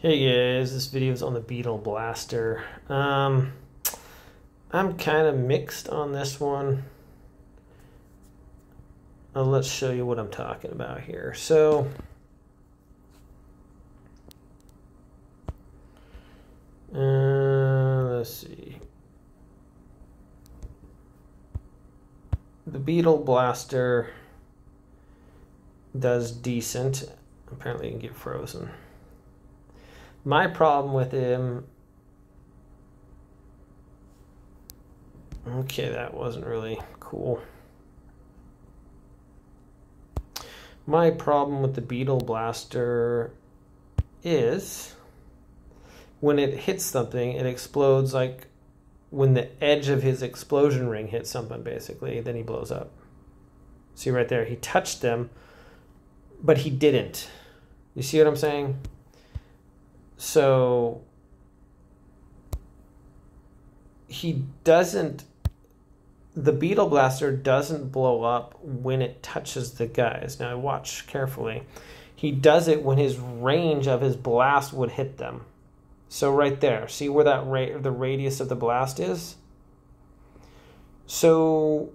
Hey guys, this video is on the Beetle Blaster. I'm kind of mixed on this one. Let's show you what I'm talking about here. So, let's see. The Beetle Blaster does decent. Apparently you can get frozen. My problem with him, okay, that wasn't really cool. My problem with the Beetle Blaster is when it hits something, it explodes like when the edge of his explosion ring hits something, basically, then he blows up. See right there, he touched them, but he didn't. You see what I'm saying? So he doesn't, the Beetle Blaster doesn't blow up when it touches the guys. Now watch carefully. He does it when his range of his blast would hit them. So right there, see where that the radius of the blast is? So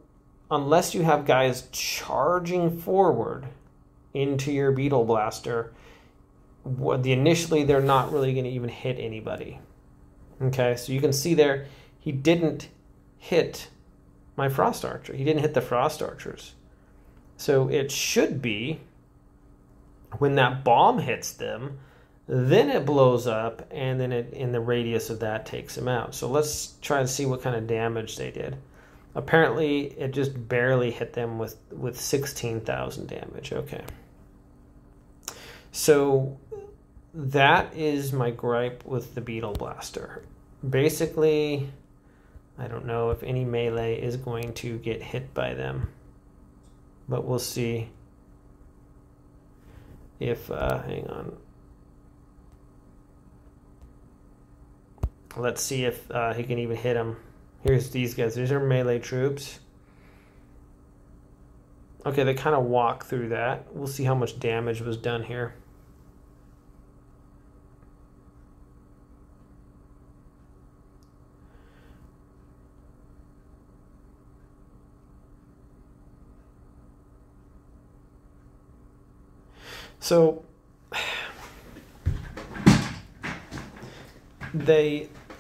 unless you have guys charging forward into your Beetle Blaster, initially they're not really going to even hit anybody. Okay, so you can see there he didn't hit my Frost Archer. He didn't hit the Frost Archers. So it should be when that bomb hits them, then it blows up, and then it in the radius of that takes them out. So let's try and see what kind of damage they did. Apparently it just barely hit them with 16,000 damage. Okay. So that is my gripe with the Beetle Blaster. Basically, I don't know if any melee is going to get hit by them, but we'll see if, hang on. Let's see if he can even hit them. Here's these guys. These are melee troops. Okay, they kind of walk through that. We'll see how much damage was done here. So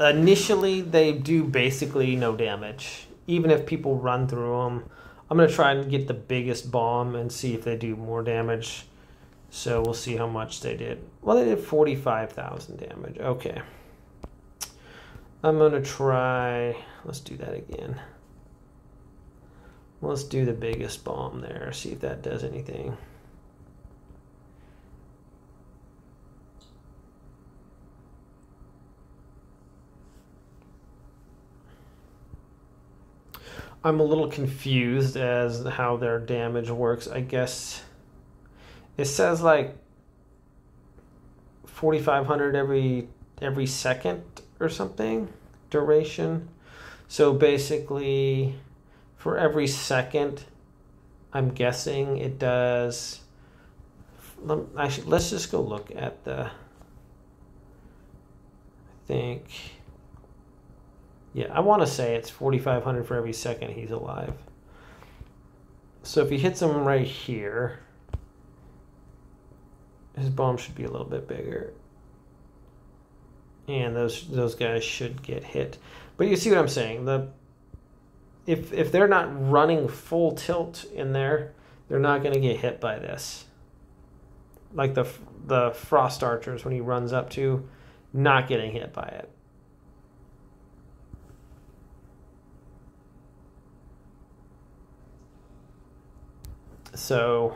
initially they do basically no damage, even if people run through them. I'm going to try and get the biggest bomb and see if they do more damage. So we'll see how much they did. Well, they did 45,000 damage. Okay. I'm going to try, let's do that again. Let's do the biggest bomb there, see if that does anything. I'm a little confused as to how their damage works. I guess it says like 4,500 every second or something duration. So basically for every second, I'm guessing it does. Actually, let's just go look at the, I think. Yeah, I want to say it's 4,500 for every second he's alive. So if he hits him right here, his bomb should be a little bit bigger. And those guys should get hit. But you see what I'm saying? If they're not running full tilt in there, they're not going to get hit by this. Like the Frost Archers, when he runs up to, not getting hit by it. So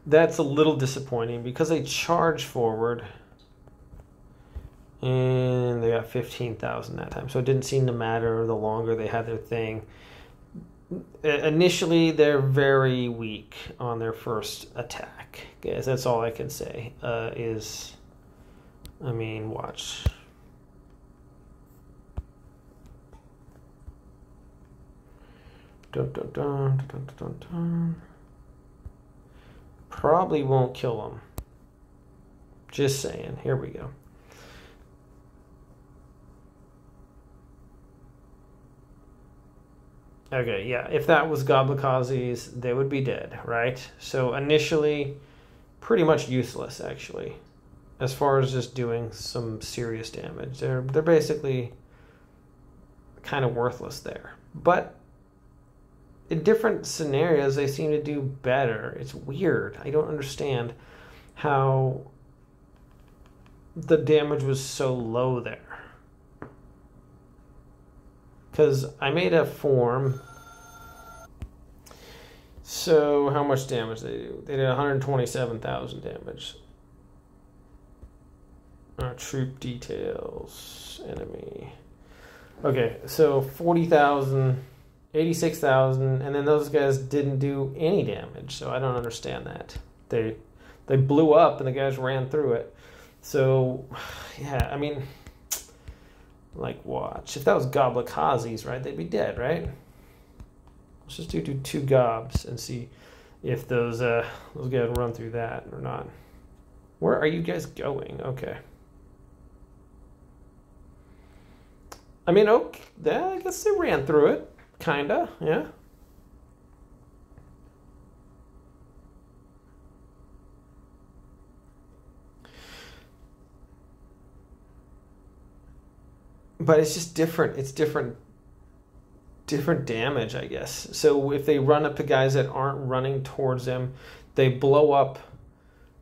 that's a little disappointing because they charge forward and they got 15,000 that time. So it didn't seem to matter the longer they had their thing. Initially, they're very weak on their first attack. Guys, that's all I can say I mean, watch. Dun, dun, dun, dun, dun, dun. Probably won't kill him. Just saying. Here we go. Okay, yeah, if that was Goblikazes, they would be dead, right? So initially, pretty much useless, actually, as far as just doing some serious damage. They're basically kind of worthless there. But in different scenarios, they seem to do better. It's weird. I don't understand how the damage was so low there. Because I made a form. So how much damage they do? They did 127,000 damage. Troop details, enemy. Okay, so 40,000, 86,000, and then those guys didn't do any damage. So I don't understand that. They blew up and the guys ran through it. So yeah, I mean, like, watch. If that was Goblikazes, right, they'd be dead, right? Let's just do 2 gobs and see if those guys run through that or not. Where are you guys going? Okay. I mean, okay, I guess they ran through it, kinda, yeah. But it's just different. It's different damage, I guess. So if they run up to guys that aren't running towards them, they blow up,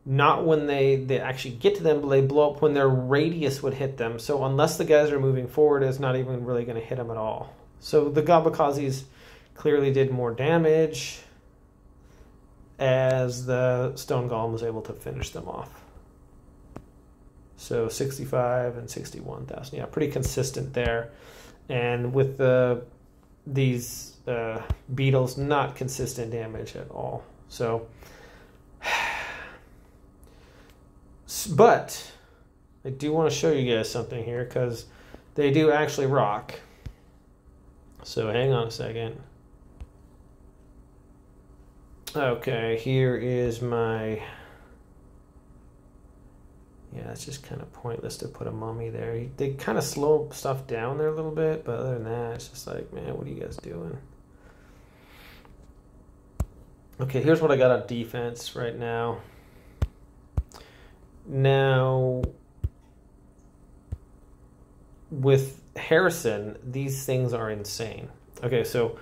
not when they actually get to them, but they blow up when their radius would hit them. So unless the guys are moving forward, it's not even really going to hit them at all. So the Goblikazes clearly did more damage as the Stone Golem was able to finish them off. So 65 and 61,000. Yeah, pretty consistent there. And with these Beetles, not consistent damage at all. So, but I do want to show you guys something here because they do actually rock. So hang on a second. Okay, here is my... Yeah, it's just kind of pointless to put a mummy there. They kind of slow stuff down there a little bit, but other than that, it's just like, man, what are you guys doing? Okay, here's what I got on defense right now. Now, with Harrison, these things are insane. Okay, so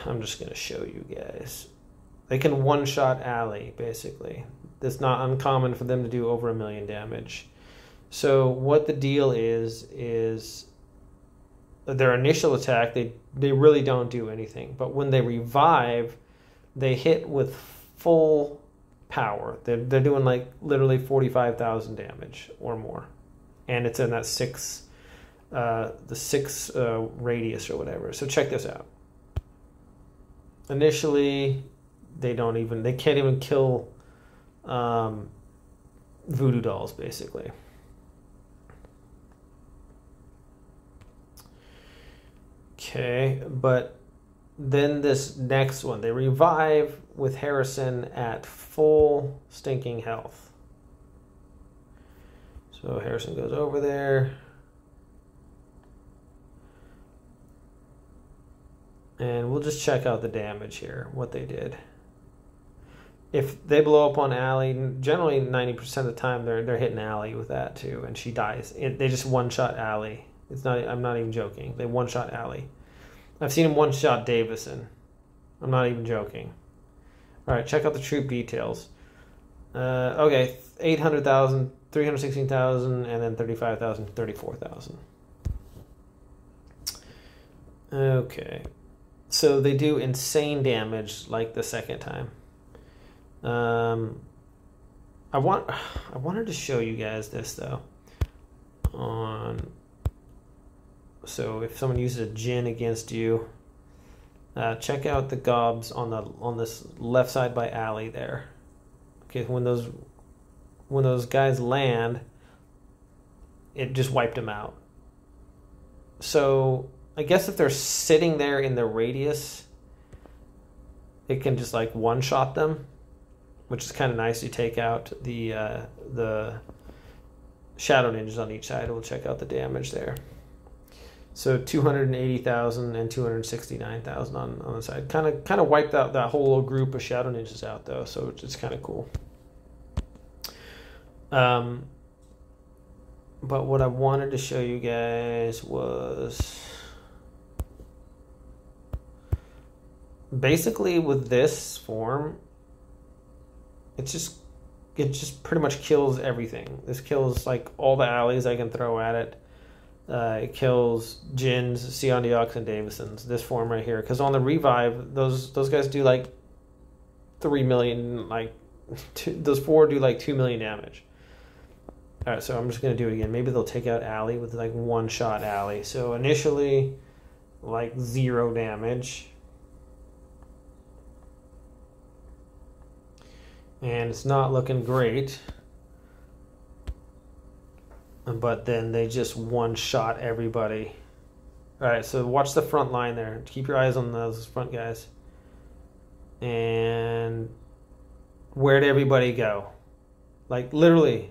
I'm just going to show you guys. They can one-shot Allie, basically. It's not uncommon for them to do over 1 million damage. So what the deal is their initial attack, they really don't do anything. But when they revive, they hit with full power. They're doing like literally 45,000 damage or more. And it's in that the 6 radius or whatever. So check this out. Initially, they can't even kill voodoo dolls, basically. Okay, but then this next one, they revive with Harrison at full stinking health. So Harrison goes over there. And we'll just check out the damage here, what they did. If they blow up on Allie, generally 90% of the time they're hitting Allie with that too, and she dies. They just one-shot Allie. I'm not even joking. They one-shot Allie. I've seen him one-shot Davison. I'm not even joking. All right, check out the troop details. Okay, 800,000, 316,000, and then 35,000, 34,000. Okay, so they do insane damage like the second time. I wanted to show you guys this though. So if someone uses a Jinn against you, check out the gobs on this left side by Allie there. Okay, when those guys land, it just wiped them out. So I guess if they're sitting there in the radius, it can just like one-shot them. which is kind of nice. You take out the shadow ninjas on each side. We'll check out the damage there. So 280,000 and 269,000 on the side. Kind of wiped out that whole little group of shadow ninjas out though, so it's kind of cool. But what I wanted to show you guys was basically with this form, it just pretty much kills everything. This kills like all the alleys I can throw at it. It kills Jins, Seondeoks, and Davisons. This form right here, because on the revive, those guys do like 3 million. Like those 4 do like 2 million damage. All right, so I'm just gonna do it again. Maybe they'll take out Alley with like 1-shot Alley. So initially, like 0 damage, and it's not looking great. But then they just 1-shot everybody. All right, so watch the front line there. Keep your eyes on those front guys. And where'd everybody go? Like literally,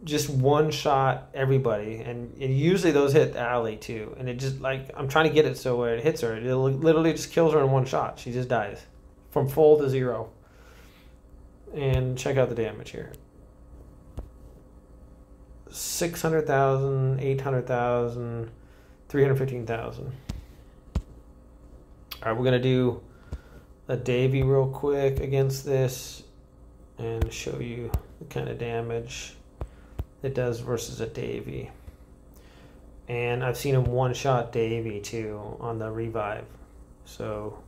just 1-shot everybody. And usually those hit Alley too. And it just like, I'm trying to get it so where it hits her, it literally just kills her in 1 shot. She just dies from full to 0. And check out the damage here. 600,000, 800,000, 315,000. All right, we're gonna do a Davy real quick against this and show you the kind of damage it does versus a Davy. And I've seen him 1-shot Davy too on the revive, so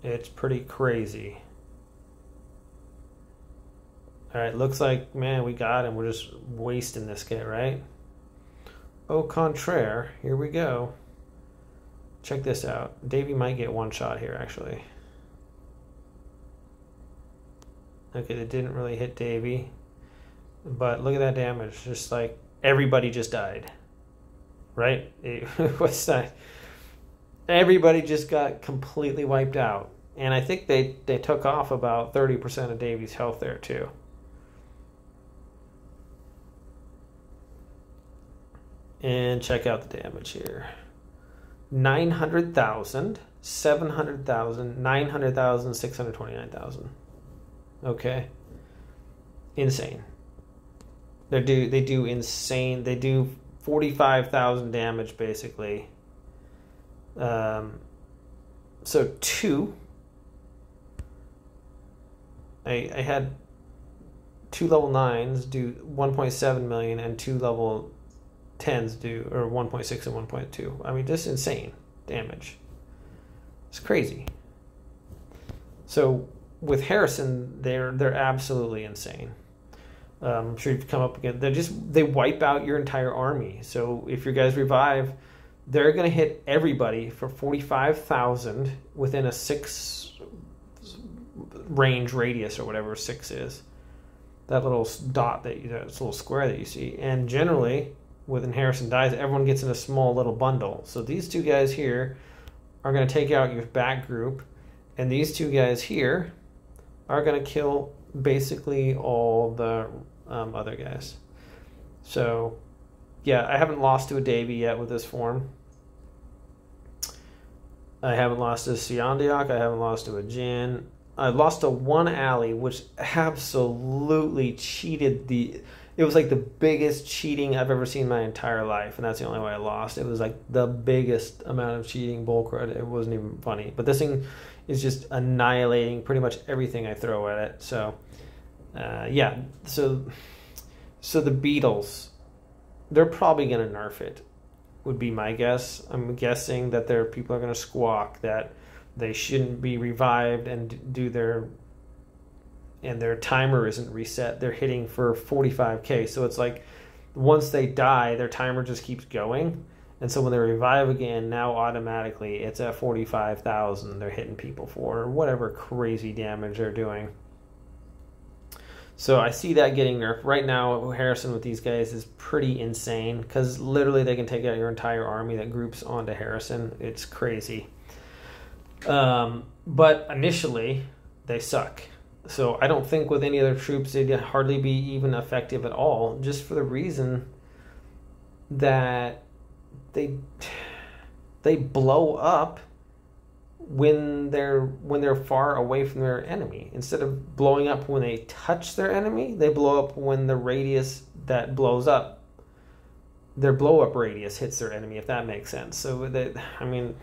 it's pretty crazy. All right, looks like, man, we got him. We're just wasting this guy, right? Au contraire, here we go. Check this out. Davy might get 1 shot here, actually. Okay, it didn't really hit Davy. But look at that damage. Just like everybody just died. Right? What's that? Everybody just got completely wiped out. And I think they took off about 30% of Davy's health there, too. And check out the damage here. 900,000, 700,000, 900,000, 629,000. Okay. Insane. They do insane. They do 45,000 damage basically. So 2. I had 2 level 9s do 1.7 million and 2 level 10s do, or 1.6 and 1.2. I mean, just insane damage. It's crazy. So with Harrison, they're absolutely insane. I'm sure you've come up again. They wipe out your entire army. So if your guys revive, they're gonna hit everybody for 45,000 within a 6 range radius or whatever 6 is. That little dot that little square that you see, and generally, when Harrison dies, everyone gets in a small little bundle. So these 2 guys here are going to take out your back group, and these 2 guys here are going to kill basically all the other guys. So, yeah, I haven't lost to a Davy yet with this form. I haven't lost to a Seondeok. I haven't lost to a Jin. I lost to 1 Alley, which absolutely cheated the... It was like the biggest cheating I've ever seen in my entire life, and that's the only way I lost. It was like the biggest amount of cheating bullcrud. It wasn't even funny. But this thing is just annihilating pretty much everything I throw at it. So, yeah. So the Beetles, they're probably going to nerf it, would be my guess. I'm guessing that people are going to squawk that they shouldn't be revived and do their timer isn't reset. They're hitting for 45k, so it's like once they die, their timer just keeps going, and so when they revive again, now automatically it's at 45,000 they're hitting people for, or whatever crazy damage they're doing. So I see that getting nerfed. Right now, Harrison with these guys is pretty insane, because literally they can take out your entire army that groups onto Harrison. It's crazy. But initially, they suck. So I don't think with any other troops they'd hardly be even effective at all, just for the reason that they blow up when they're far away from their enemy. Instead of blowing up when they touch their enemy, they blow up when the radius that blows up, their blow up radius hits their enemy, if that makes sense. So I mean,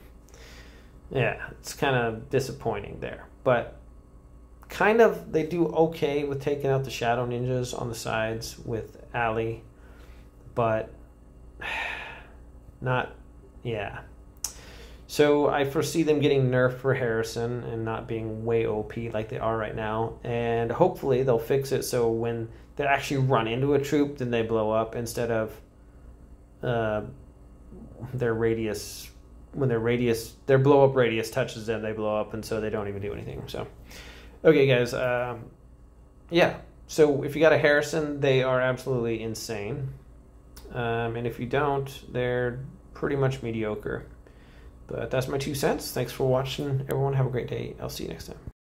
yeah, it's kind of disappointing there. But kind of they do okay with taking out the shadow ninjas on the sides with Ali, but not, yeah. So I foresee them getting nerfed for Harrison and not being way OP like they are right now. And hopefully they'll fix it so when they actually run into a troop, then they blow up instead of their radius. When their blow up radius touches them, they blow up, and so they don't even do anything. So, okay, guys. Yeah. So if you got a Harrison, they are absolutely insane. And if you don't, they're pretty much mediocre. But that's my 2 cents. Thanks for watching, everyone. Have a great day. I'll see you next time.